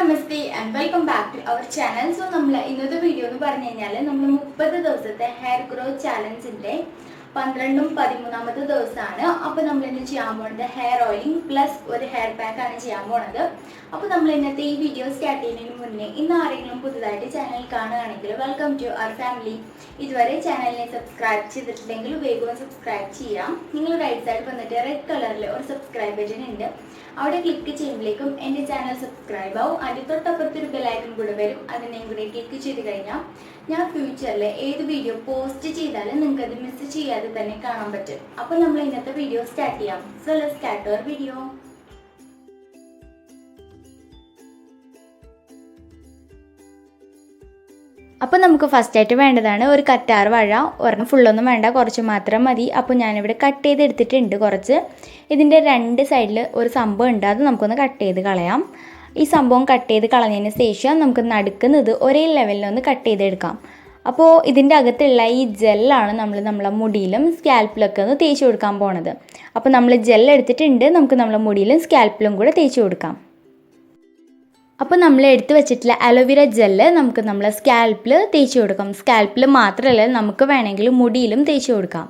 Namaste and welcome back to our channel. So നമ്മൾ ഇന്നത്തെ video എന്ന് പറഞ്ഞു കഴിഞ്ഞാൽ നമ്മൾ 30 ദിവസത്തെ ഹെയർ ഗ്രോത്ത് ചാലഞ്ചിന്റെ 12ഉം 13ാമത്തെ ദിവസമാണ്. അപ്പോൾ നമ്മൾ ഇന്ന് ചെയ്യാൻ പോകുന്നത് ഹെയർ ഓയിലിംഗ് പ്ലസ് ഒരു ഹെയർ പാക്ക് ആണ് ചെയ്യാൻ പോകുന്നത്. അപ്പോൾ നമ്മൾ ഇന്നത്തെ ഈ വീഡിയോ സ്റ്റാർട്ട് ചെയ്യുന്നതിന് മുന്നേ ഇന്ന് ആരെങ്കിലും പുതുതായിട്ട് ചാനൽ കാണുകയാണെങ്കിൽ വെൽക്കം ടു അവർ ഫാമിലി. ഇതുവരെ ചാനലിനെ സബ്സ്ക്രൈബ് ചെയ്തിട്ടില്ലെങ്കിൽ വേഗം സബ്സ്ക്രൈബ് ചെയ്യാം. നിങ്ങൾ റൈറ്റ് സൈഡ് വന്നിട്ട് റെഡ് കളറിൽ ഒരു സബ്സ്ക്രൈബ് ബട്ടൺ ഉണ്ട്, അവിടെ ക്ലിക്ക് ചെയ്യുമ്പോഴേക്കും എൻ്റെ ചാനൽ സബ്സ്ക്രൈബ് ആവും. അതിൻ്റെ തൊട്ടപ്പുറത്തൊരു ബെല്ലൈക്കൺ കൂടെ വരും, അതിനെയും കൂടെ ക്ലിക്ക് ചെയ്ത് കഴിഞ്ഞാൽ ഞാൻ ഫ്യൂച്ചറിൽ ഏത് വീഡിയോ പോസ്റ്റ് ചെയ്താലും നിങ്ങൾക്ക് അത് മിസ് ചെയ്യാതെ തന്നെ കാണാൻ പറ്റും. അപ്പോൾ നമ്മൾ ഇന്നത്തെ വീഡിയോ സ്റ്റാർട്ട് ചെയ്യാം. So let's start our video. അപ്പോൾ നമുക്ക് ഫസ്റ്റായിട്ട് വേണ്ടതാണ് ഒരു കറ്റാർ വാഴ. ഒരെണ്ണം ഫുള്ളൊന്നും വേണ്ട, കുറച്ച് മാത്രം മതി. അപ്പോൾ ഞാനിവിടെ കട്ട് ചെയ്തെടുത്തിട്ടുണ്ട് കുറച്ച്. ഇതിൻ്റെ രണ്ട് സൈഡിൽ ഒരു സംഭവം ഉണ്ട്, അത് നമുക്കൊന്ന് കട്ട് ചെയ്ത് കളയാം. ഈ സംഭവം കട്ട് ചെയ്ത് കളഞ്ഞതിന് ശേഷം നമുക്ക് നടുക്കുന്നത് ഒരേ ലെവലിലൊന്ന് കട്ട് ചെയ്തെടുക്കാം. അപ്പോൾ ഇതിൻ്റെ അകത്തുള്ള ഈ ജെല്ലാണ് നമ്മളെ മുടിയിലും സ്കാൽപ്പിലൊക്കെ ഒന്ന് തേച്ച് കൊടുക്കാൻ പോണത്. അപ്പോൾ നമ്മൾ ജെൽ എടുത്തിട്ടുണ്ട്, നമുക്ക് നമ്മളെ മുടിയിലും സ്കാൽപ്പിലും കൂടെ തേച്ച് കൊടുക്കാം. അപ്പോൾ നമ്മൾ എടുത്ത് വെച്ചിട്ടുള്ള അലോവേര ജെല്ല് നമുക്ക് നമ്മളെ സ്കാൽപ്പിൽ തേച്ച് കൊടുക്കാം. സ്കാൽപ്പിൽ മാത്രമല്ല, നമുക്ക് വേണമെങ്കിൽ മുടിയിലും തേച്ച് കൊടുക്കാം.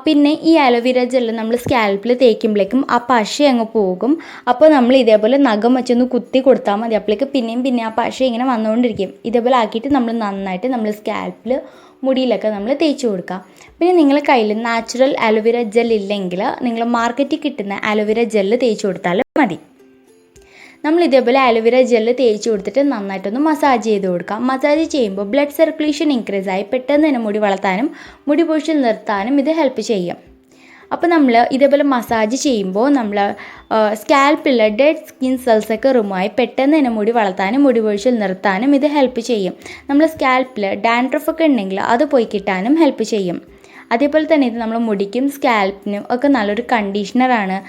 പിന്നെ ഈ അലോവേര ജെല്ല് നമ്മൾ സ്കാൽപ്പിൽ തേക്കുമ്പോഴേക്കും ആ പശ അങ്ങ് പോകും. അപ്പോൾ നമ്മൾ ഇതേപോലെ നഖം വെച്ചൊന്ന് കുത്തി കൊടുത്താൽ മതി. അപ്പോഴേക്ക് പിന്നെയും ആ പശ ഇങ്ങനെ വന്നുകൊണ്ടിരിക്കും. ഇതേപോലെ ആക്കിയിട്ട് നമ്മൾ നന്നായിട്ട് നമ്മൾ സ്കാൽപ്പിൽ മുടിയിലൊക്കെ നമ്മൾ തേച്ച് കൊടുക്കാം. പിന്നെ നിങ്ങളുടെ കയ്യിൽ നാച്ചുറൽ അലോവേര ജെൽ ഇല്ലെങ്കിൽ നിങ്ങൾ മാർക്കറ്റിൽ കിട്ടുന്ന അലോവേര ജെല്ല് തേച്ച് കൊടുത്താലും മതി. നമ്മൾ ഇതേപോലെ അലോവേര ജെല്ല് തേച്ച് കൊടുത്തിട്ട് നന്നായിട്ടൊന്ന് മസാജ് ചെയ്ത് കൊടുക്കാം. മസാജ് ചെയ്യുമ്പോൾ ബ്ലഡ് സർക്കുലേഷൻ ഇൻക്രീസ് ആയി പെട്ടെന്ന് തന്നെ മുടി വളർത്താനും മുടി പൊഴിച്ചിൽ നിർത്താനും ഇത് ഹെൽപ്പ് ചെയ്യും. അപ്പോൾ നമ്മൾ ഇതേപോലെ മസാജ് ചെയ്യുമ്പോൾ നമ്മൾ സ്കാൽപ്പിലുള്ള ഡെഡ് സ്കിൻ സെൽസൊക്കെ റിമൂവ് ആയി പെട്ടെന്ന് തന്നെ മുടി വളർത്താനും മുടി പൊഴിച്ചിൽ നിർത്താനും ഇത് ഹെൽപ്പ് ചെയ്യും. നമ്മൾ സ്കാൽപ്പിൽ ഡാൻഡ്രഫൊക്കെ ഉണ്ടെങ്കിൽ അത് പോയി കിട്ടാനും ഹെൽപ്പ് ചെയ്യും. അതേപോലെ തന്നെ ഇത് നമ്മൾ മുടിക്കും സ്കാൽപ്പിനും ഒക്കെ നല്ലൊരു കണ്ടീഷണറാണ്.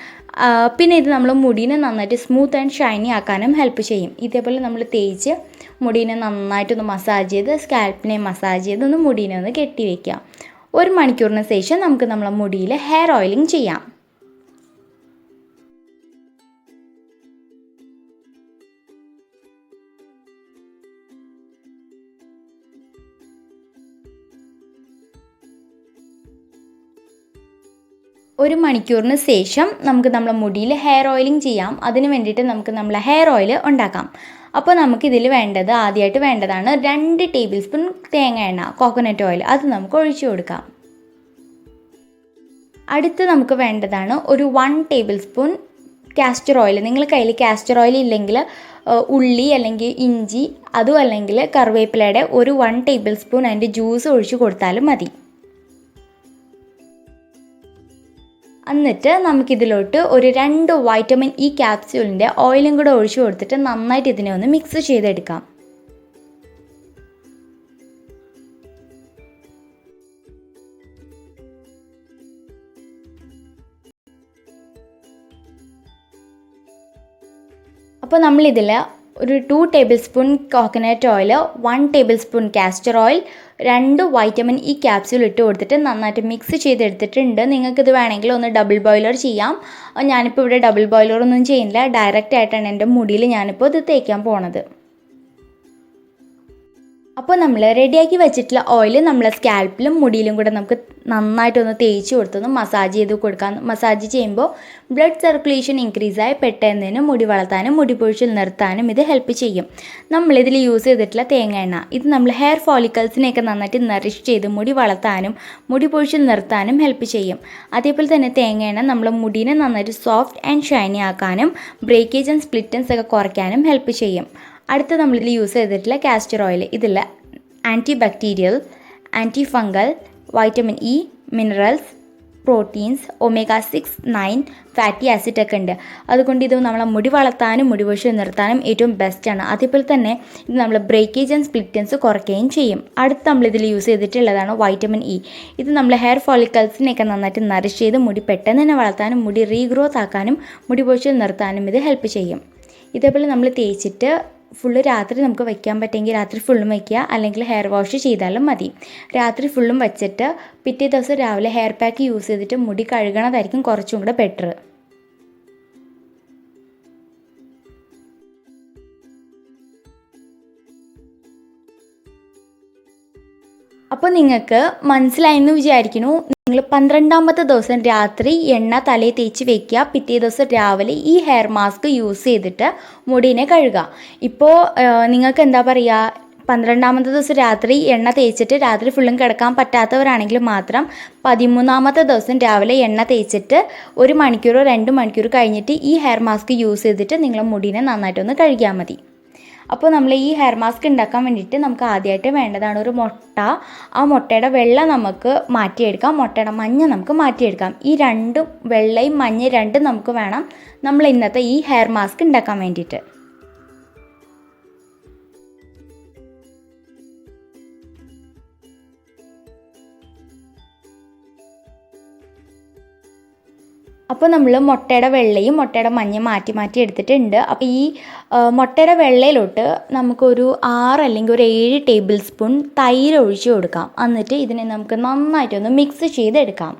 പിന്നെ ഇത് നമ്മൾ മുടീനെ നന്നായിട്ട് സ്മൂത്ത് ആൻഡ് ഷൈനി ആക്കാനും ഹെൽപ്പ് ചെയ്യും. ഇതേപോലെ നമ്മൾ തേച്ച് മുടീനെ നന്നായിട്ടൊന്ന് മസാജ് ചെയ്ത് സ്കാൽപ്പിനെ മസാജ് ചെയ്ത് ഒന്ന് മുടീനെ ഒന്ന് കെട്ടി വയ്ക്കുക. 1 മണിക്കൂറിന് ശേഷം നമുക്ക് നമ്മളെ മുടിയിൽ ഹെയർ ഓയിലിംഗ് ചെയ്യാം. ഒരു മണിക്കൂറിന് ശേഷം നമുക്ക് നമ്മളെ മുടിയിൽ ഹെയർ ഓയിലിംഗ് ചെയ്യാം. അതിന് വേണ്ടിയിട്ട് നമുക്ക് നമ്മളെ ഹെയർ ഓയിൽ ഉണ്ടാക്കാം. അപ്പോൾ നമുക്കിതിൽ ആദ്യമായിട്ട് വേണ്ടതാണ് 2 ടേബിൾ സ്പൂൺ തേങ്ങ എണ്ണ, കോക്കനട്ട് ഓയിൽ. അത് നമുക്ക് ഒഴിച്ചു കൊടുക്കാം. അടുത്ത് നമുക്ക് വേണ്ടതാണ് ഒരു 1 ടേബിൾ സ്പൂൺ കാസ്റ്റർ ഓയിൽ. നിങ്ങളുടെ കയ്യിൽ കാസ്റ്റർ ഓയിൽ ഇല്ലെങ്കിൽ ഉള്ളി അല്ലെങ്കിൽ ഇഞ്ചി, അതും അല്ലെങ്കിൽ കറിവേപ്പിലയുടെ ഒരു 1 ടേബിൾ സ്പൂൺ അതിൻ്റെ ജ്യൂസ് ഒഴിച്ച് കൊടുത്താലും മതി. എന്നിട്ട് നമുക്കിതിലോട്ട് ഒരു 2 വൈറ്റമിൻ ഇ ക്യാപ്സ്യൂളിൻ്റെ ഓയിലും കൂടെ ഒഴിച്ചു കൊടുത്തിട്ട് നന്നായിട്ട് ഇതിനെ ഒന്ന് മിക്സ് ചെയ്തെടുക്കാം. അപ്പോൾ നമ്മളിതിൽ ഒരു 2 tablespoon coconut oil, 1 tablespoon castor oil, 2 vitamin E capsule ഇട്ട് കൊടുത്തിട്ട് നന്നായിട്ട് മിക്സ് ചെയ്തെടുത്തിട്ടുണ്ട്. നിങ്ങൾക്കിത് വേണമെങ്കിൽ ഒന്ന് ഡബിൾ ബോയിലർ ചെയ്യാം. ഞാനിപ്പോൾ ഇവിടെ ഡബിൾ ബോയിലറൊന്നും ചെയ്യുന്നില്ല, ഡയറക്റ്റ് ആയിട്ടാണ് എൻ്റെ മുടിയിൽ ഞാനിപ്പോൾ ഇത് തേക്കാൻ പോണത്. അപ്പോൾ നമ്മൾ റെഡിയാക്കി വെച്ചിട്ടുള്ള ഓയിൽ നമ്മളെ സ്കാൽപ്പിലും മുടിയിലും കൂടെ നമുക്ക് നന്നായിട്ടൊന്ന് തേച്ച് കൊടുത്തൊന്ന് മസാജ് ചെയ്ത് കൊടുക്കാം. മസാജ് ചെയ്യുമ്പോൾ ബ്ലഡ് സർക്കുലേഷൻ ഇൻക്രീസ് ആയി പെട്ടെന്ന് മുടി വളർത്താനും മുടി പൊഴിച്ചിൽ നിർത്താനും ഇത് ഹെൽപ്പ് ചെയ്യും. നമ്മളിതിൽ യൂസ് ചെയ്തിട്ടുള്ള തേങ്ങ എണ്ണ ഇത് നമ്മൾ ഹെയർ ഫോളിക്കൽസിനെയൊക്കെ നന്നായിട്ട് നറിഷ് ചെയ്ത് മുടി വളർത്താനും മുടി പൊഴിച്ചിൽ നിർത്താനും ഹെൽപ്പ് ചെയ്യും. അതേപോലെ തന്നെ തേങ്ങ എണ്ണ നമ്മളെ മുടീനെ നന്നായിട്ട് സോഫ്റ്റ് ആൻഡ് ഷൈനി ആക്കാനും ബ്രേക്കേജ് ആൻഡ് സ്പ്ലിറ്റൻസ് ഒക്കെ കുറയ്ക്കാനും ഹെൽപ്പ് ചെയ്യും. അടുത്ത നമ്മളിതിൽ യൂസ് ചെയ്തിട്ടുള്ള കാസ്റ്റർ ഓയിൽ, ഇതിൽ antibacterial, antifungal, vitamin E, minerals, proteins, omega 6, 9 fatty acid ഒക്കെ ഉണ്ട്. അതുകൊണ്ട് ഇത് നമ്മളെ മുടി വളർത്താനും മുടി പൊഴിച്ചിൽ നിർത്താനും ഏറ്റവും ബെസ്റ്റാണ്. അതേപോലെ തന്നെ ഇത് നമ്മൾ ബ്രേക്കേജ് ആൻഡ് സ്പ്ലിറ്റൻസ് കുറയ്ക്കുകയും ചെയ്യും. അടുത്ത് നമ്മളിതിൽ യൂസ് ചെയ്തിട്ടുള്ളതാണ് വൈറ്റമിൻ ഇ. ഇത് നമ്മൾ ഹെയർ ഫോളിക്കൽസിനെയൊക്കെ നന്നായിട്ട് നറിഷ് ചെയ്ത് മുടി പെട്ടെന്ന് തന്നെ വളർത്താനും മുടി റീഗ്രോത്ത് ആക്കാനും മുടി പൊഴിച്ചിൽ നിർത്താനും ഇത് ഹെൽപ്പ് ചെയ്യും. ഇതേപോലെ നമ്മൾ തേച്ചിട്ട് ഫുള്ള് രാത്രി നമുക്ക് വയ്ക്കാൻ പറ്റുമെങ്കിൽ രാത്രി ഫുള്ളും വയ്ക്കുക, അല്ലെങ്കിൽ ഹെയർ വാഷ് ചെയ്താലും മതി. രാത്രി ഫുള്ളും വെച്ചിട്ട് പിറ്റേ ദിവസം രാവിലെ ഹെയർ പാക്ക് യൂസ് ചെയ്തിട്ട് മുടി കഴുകണതായിരിക്കും കുറച്ചും കൂടെ ബെറ്റർ. അപ്പോൾ നിങ്ങൾക്ക് മനസ്സിലായെന്ന് വിചാരിക്കുന്നു. നിങ്ങൾ 12ാമത്തെ ദിവസം രാത്രി എണ്ണ തലയിൽ തേച്ച് വെക്കുക. പിറ്റേ ദിവസം രാവിലെ ഈ ഹെയർ മാസ്ക് യൂസ് ചെയ്തിട്ട് മുടിനെ കഴുകുക. ഇപ്പോൾ നിങ്ങൾക്ക് എന്താ പറയുക, 12ാമത്തെ ദിവസം രാത്രി എണ്ണ തേച്ചിട്ട് രാത്രി ഫുള്ളും കിടക്കാൻ പറ്റാത്തവരാണെങ്കിൽ മാത്രം 13ാമത്തെ ദിവസം രാവിലെ എണ്ണ തേച്ചിട്ട് 1 മണിക്കൂറോ 2 മണിക്കൂർ കഴിഞ്ഞിട്ട് ഈ ഹെയർ മാസ്ക് യൂസ് ചെയ്തിട്ട് നിങ്ങൾ മുടിനെ നന്നായിട്ടൊന്ന് കഴുകിയാൽ മതി. അപ്പോൾ നമ്മൾ ഈ ഹെയർ മാസ്ക് ഉണ്ടാക്കാൻ വേണ്ടിയിട്ട് നമുക്ക് ആദ്യമായിട്ട് വേണ്ടതാണ് ഒരു മുട്ട. ആ മുട്ടയുടെ വെള്ള നമുക്ക് മാറ്റിയെടുക്കാം, മുട്ടയുടെ മഞ്ഞ നമുക്ക് മാറ്റിയെടുക്കാം. ഈ രണ്ടും, വെള്ളയും മഞ്ഞ രണ്ടും നമുക്ക് വേണം നമ്മൾ ഇന്നത്തെ ഈ ഹെയർ മാസ്ക് ഉണ്ടാക്കാൻ വേണ്ടിയിട്ട്. അപ്പോൾ നമ്മൾ മുട്ടയുടെ വെള്ളയും മുട്ടയുടെ മഞ്ഞ മാറ്റി മാറ്റി എടുത്തിട്ടുണ്ട്. അപ്പോൾ ഈ മുട്ടയുടെ വെള്ളയിലോട്ട് നമുക്കൊരു 6 അല്ലെങ്കിൽ ഒരു 7 ടേബിൾ സ്പൂൺ തൈര് ഒഴിച്ച് കൊടുക്കാം. എന്നിട്ട് ഇതിനെ നമുക്ക് നന്നായിട്ടൊന്ന് മിക്സ് ചെയ്തെടുക്കാം.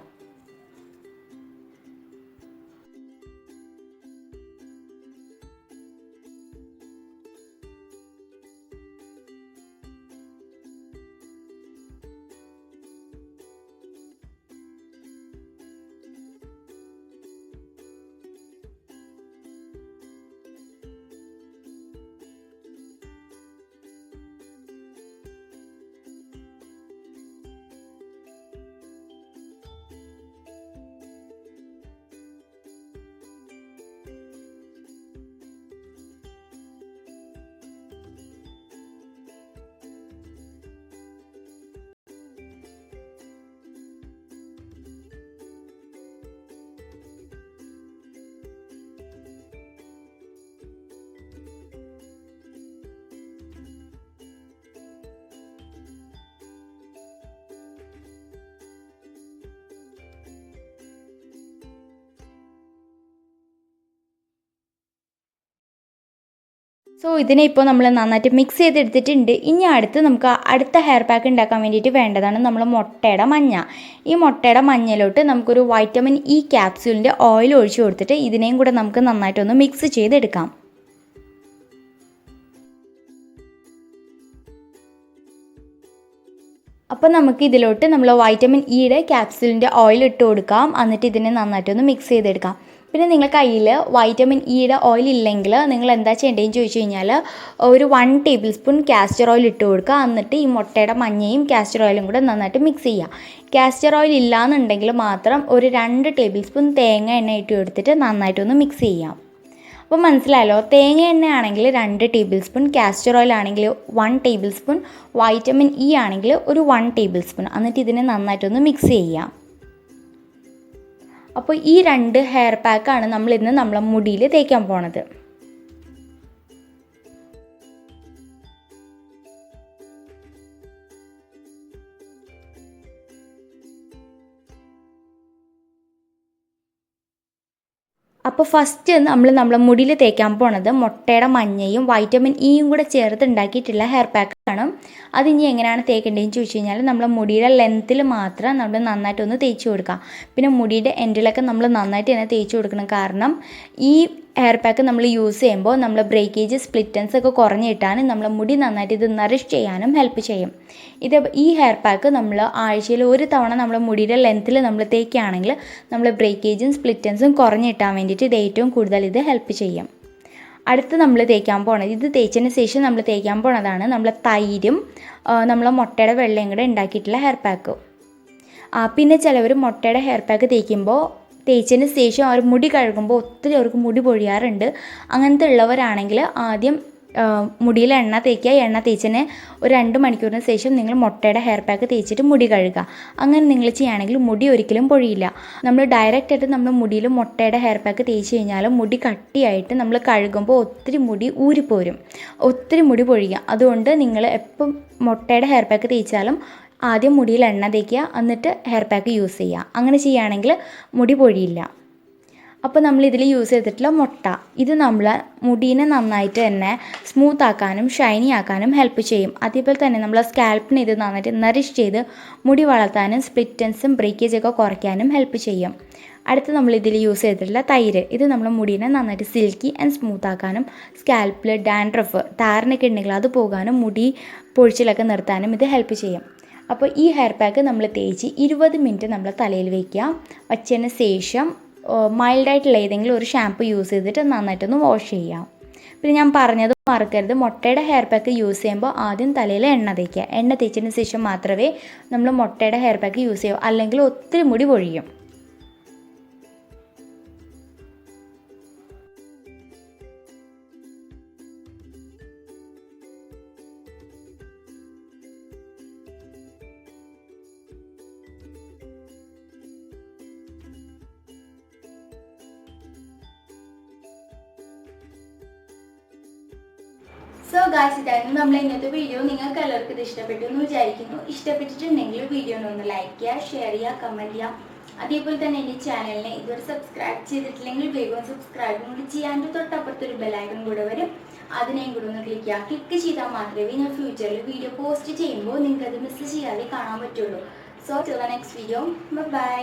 സോ ഇതിനെ ഇപ്പോൾ നമ്മൾ നന്നായിട്ട് മിക്സ് ചെയ്തെടുത്തിട്ടുണ്ട്. ഇനി നമുക്ക് അടുത്ത ഹെയർ പാക്ക് ഉണ്ടാക്കാൻ വേണ്ടിയിട്ട് വേണ്ടതാണ് നമ്മൾ മുട്ടയുടെ മഞ്ഞ. ഈ മുട്ടയുടെ മഞ്ഞയിലോട്ട് നമുക്കൊരു വൈറ്റമിൻ ഇ ക്യാപ്സ്യൂളിൻ്റെ ഓയിൽ ഒഴിച്ച് കൊടുത്തിട്ട് ഇതിനെയും കൂടെ നമുക്ക് നന്നായിട്ടൊന്ന് മിക്സ് ചെയ്തെടുക്കാം. അപ്പോൾ നമുക്ക് ഇതിലോട്ട് നമ്മൾ വൈറ്റമിൻ ഇയുടെ ക്യാപ്സ്യൂളിൻ്റെ ഓയിൽ ഇട്ട് കൊടുക്കാം. എന്നിട്ട് ഇതിനെ നന്നായിട്ടൊന്ന് മിക്സ് ചെയ്തെടുക്കാം. പിന്നെ നിങ്ങളുടെ കയ്യിൽ വൈറ്റമിൻ ഇയുടെ ഓയിൽ ഇല്ലെങ്കിൽ നിങ്ങൾ എന്താ ചെയ്യേണ്ടതെന്ന് ചോദിച്ചു കഴിഞ്ഞാൽ ഒരു 1 ടേബിൾ സ്പൂൺ കാസ്റ്റർ ഓയിൽ ഇട്ട് കൊടുക്കുക. എന്നിട്ട് ഈ മുട്ടയുടെ മഞ്ഞയും കാസ്റ്റർ ഓയിലും കൂടെ നന്നായിട്ട് മിക്സ് ചെയ്യുക. കാസ്റ്റർ ഓയിൽ ഇല്ലയെന്നുണ്ടെങ്കിൽ മാത്രം ഒരു 2 ടേബിൾ സ്പൂൺ തേങ്ങ എണ്ണ ഇട്ട് കൊടുത്തിട്ട് നന്നായിട്ടൊന്ന് മിക്സ് ചെയ്യാം. അപ്പോൾ മനസ്സിലായല്ലോ, തേങ്ങ എണ്ണയാണെങ്കിൽ 2 ടേബിൾ സ്പൂൺ, കാസ്റ്റർ ഓയിൽ ആണെങ്കിൽ 1 ടേബിൾ സ്പൂൺ, വൈറ്റമിൻ ഇ ആണെങ്കിൽ ഒരു 1 ടേബിൾ സ്പൂൺ. എന്നിട്ട് ഇതിനെ നന്നായിട്ടൊന്ന് മിക്സ് ചെയ്യാം. അപ്പോൾ ഈ 2 ഹെയർ പാക്കാണ് നമ്മളിന്ന് നമ്മളെ മുടിയിൽ തേക്കാൻ പോണത്. അപ്പോൾ ഫസ്റ്റ് നമ്മളെ മുടിയിൽ തേക്കാൻ പോണത് മുട്ടയുടെ മഞ്ഞയും വൈറ്റമിൻ ഇയും കൂടെ ചേർത്ത് ഉണ്ടാക്കിയിട്ടുള്ള ഹെയർ പാക്കാണ്. അതിനി എങ്ങനെയാണ് തേക്കേണ്ടതെന്ന് ചോദിച്ചു കഴിഞ്ഞാൽ നമ്മളെ മുടിയുടെ ലെങ്ത്തിൽ മാത്രം നമ്മൾ നന്നായിട്ടൊന്ന് തേച്ച് കൊടുക്കാം. പിന്നെ മുടിയുടെ എൻഡിലൊക്കെ നമ്മൾ നന്നായിട്ട് തന്നെ തേച്ച് കൊടുക്കണം. കാരണം ഈ ഹെയർ പാക്ക് നമ്മൾ യൂസ് ചെയ്യുമ്പോൾ നമ്മൾ ബ്രേക്കേജ്, സ്പ്ലിറ്റൻസ് ഒക്കെ കുറഞ്ഞ് കിട്ടാനും നമ്മളെ മുടി നന്നായിട്ട് ഇത് നറിഷ് ചെയ്യാനും ഹെൽപ്പ് ചെയ്യും. ഈ ഹെയർ പാക്ക് നമ്മൾ ആഴ്ചയിൽ 1 തവണ നമ്മളെ മുടിയുടെ ലെങ്ത്തിൽ നമ്മൾ തേക്കുകയാണെങ്കിൽ നമ്മൾ ബ്രേക്കേജും സ്പ്ലിറ്റൻസും കുറഞ്ഞ് കിട്ടാൻ വേണ്ടിയിട്ട് ഇത് ഏറ്റവും കൂടുതൽ ഇത് ഹെൽപ്പ് ചെയ്യും. അടുത്ത് നമ്മൾ തേക്കാൻ പോണത്, ഇത് തേച്ചതിന് ശേഷം നമ്മൾ തേക്കാൻ പോണതാണ് നമ്മൾ തൈരും നമ്മളെ മുട്ടയുടെ വെള്ളയും കൂടെ ഉണ്ടാക്കിയിട്ടുള്ള ഹെയർ പാക്ക്. പിന്നെ ചിലവർ മുട്ടയുടെ ഹെയർ പാക്ക് തേച്ചതിന് ശേഷം അവർ മുടി കഴുകുമ്പോൾ ഒത്തിരി അവർക്ക് മുടി പൊഴിയാറുണ്ട്. അങ്ങനത്തെ ഉള്ളവരാണെങ്കിൽ ആദ്യം മുടിയിൽ എണ്ണ തേക്കുക. എണ്ണ തേച്ചതിന് ഒരു 2 മണിക്കൂറിന് ശേഷം നിങ്ങൾ മുട്ടയുടെ ഹെയർ പാക്ക് തേച്ചിട്ട് മുടി കഴുകുക. അങ്ങനെ നിങ്ങൾ ചെയ്യുകയാണെങ്കിൽ മുടി ഒരിക്കലും പൊഴിയില്ല. നമ്മൾ ഡയറക്റ്റായിട്ട് നമ്മൾ മുടിയിൽ മുട്ടയുടെ ഹെയർ പാക്ക് തേച്ച് കഴിഞ്ഞാൽ മുടി കട്ടിയായിട്ട് നമ്മൾ കഴുകുമ്പോൾ ഒത്തിരി മുടി ഊരിപ്പോരും, ഒത്തിരി മുടി പൊഴിയുക. അതുകൊണ്ട് നിങ്ങൾ എപ്പം മുട്ടയുടെ ഹെയർ പാക്ക് തേച്ചാലും ആദ്യം മുടിയിൽ എണ്ണ തേക്കുക, എന്നിട്ട് ഹെയർ പാക്ക് യൂസ് ചെയ്യുക. അങ്ങനെ ചെയ്യുകയാണെങ്കിൽ മുടി പൊഴിയില്ല. അപ്പോൾ നമ്മളിതിൽ യൂസ് ചെയ്തിട്ടുള്ള മുട്ട, ഇത് നമ്മൾ മുടീനെ നന്നായിട്ട് തന്നെ സ്മൂത്ത് ആക്കാനും ഷൈനി ആക്കാനും ഹെൽപ്പ് ചെയ്യും. അതേപോലെ തന്നെ നമ്മൾ സ്കാൽപ്പിനെ ഇത് നന്നായിട്ട് നറിഷ് ചെയ്ത് മുടി വളർത്താനും സ്പ്ലിറ്റൻസും ബ്രേക്കേജൊക്കെ കുറയ്ക്കാനും ഹെൽപ്പ് ചെയ്യും. അടുത്ത് നമ്മളിതിൽ യൂസ് ചെയ്തിട്ടുള്ള തൈര്, ഇത് നമ്മൾ മുടീനെ നന്നായിട്ട് സിൽക്കി ആൻഡ് സ്മൂത്ത് ആക്കാനും സ്കാൽപ്പിൽ ഡാൻഡ്രഫ്, താരനൊക്കെ ഉണ്ടെങ്കിൽ അത് പോകാനും മുടി പൊഴിച്ചിലൊക്കെ നിർത്താനും ഇത് ഹെൽപ്പ് ചെയ്യും. അപ്പോൾ ഈ ഹെയർ പാക്ക് നമ്മൾ തേച്ച് 20 മിനിറ്റ് നമ്മൾ തലയിൽ വയ്ക്കുക. വച്ചതിന് ശേഷം മൈൽഡായിട്ടുള്ള ഏതെങ്കിലും ഒരു ഷാമ്പു യൂസ് ചെയ്തിട്ട് നന്നായിട്ടൊന്ന് വാഷ് ചെയ്യാം. പിന്നെ ഞാൻ പറഞ്ഞത് മറക്കരുത്, മുട്ടയുടെ ഹെയർ പാക്ക് യൂസ് ചെയ്യുമ്പോൾ ആദ്യം തലയിൽ എണ്ണ തേക്കുക. എണ്ണ തേച്ചതിന് ശേഷം മാത്രമേ നമ്മൾ മുട്ടയുടെ ഹെയർ പാക്ക് യൂസ് ചെയ്യൂ, അല്ലെങ്കിൽ ഒത്തിരി മുടി പൊഴിയും. സോ ഗായ്സ്, ഇതായിരുന്നു നമ്മളെ ഇന്നത്തെ വീഡിയോ. നിങ്ങൾക്ക് എല്ലാവർക്കും ഇത് ഇഷ്ടപ്പെട്ടു എന്ന് വിചാരിക്കുന്നു. ഇഷ്ടപ്പെട്ടിട്ടുണ്ടെങ്കിൽ വീഡിയോനെ ഒന്ന് ലൈക്ക് ചെയ്യുക, ഷെയർ ചെയ്യുക, കമൻറ്റ് ചെയ്യുക. അതേപോലെ തന്നെ എൻ്റെ ചാനലിനെ ഇതുവരെ സബ്സ്ക്രൈബ് ചെയ്തിട്ടില്ലെങ്കിൽ വേഗം സബ്സ്ക്രൈബും കൂടി ചെയ്യാൻ. തൊട്ടപ്പുറത്തൊരു ബെലൈക്കൺ കൂടെ വരും, അതിനെയും കൂടെ ഒന്ന് ക്ലിക്ക് ചെയ്യുക. ക്ലിക്ക് ചെയ്താൽ മാത്രമേ ഞാൻ ഫ്യൂച്ചറിൽ വീഡിയോ പോസ്റ്റ് ചെയ്യുമ്പോൾ നിങ്ങൾക്ക് അത് മിസ് ചെയ്യാതെ കാണാൻ പറ്റുള്ളൂ. So till the next video, by.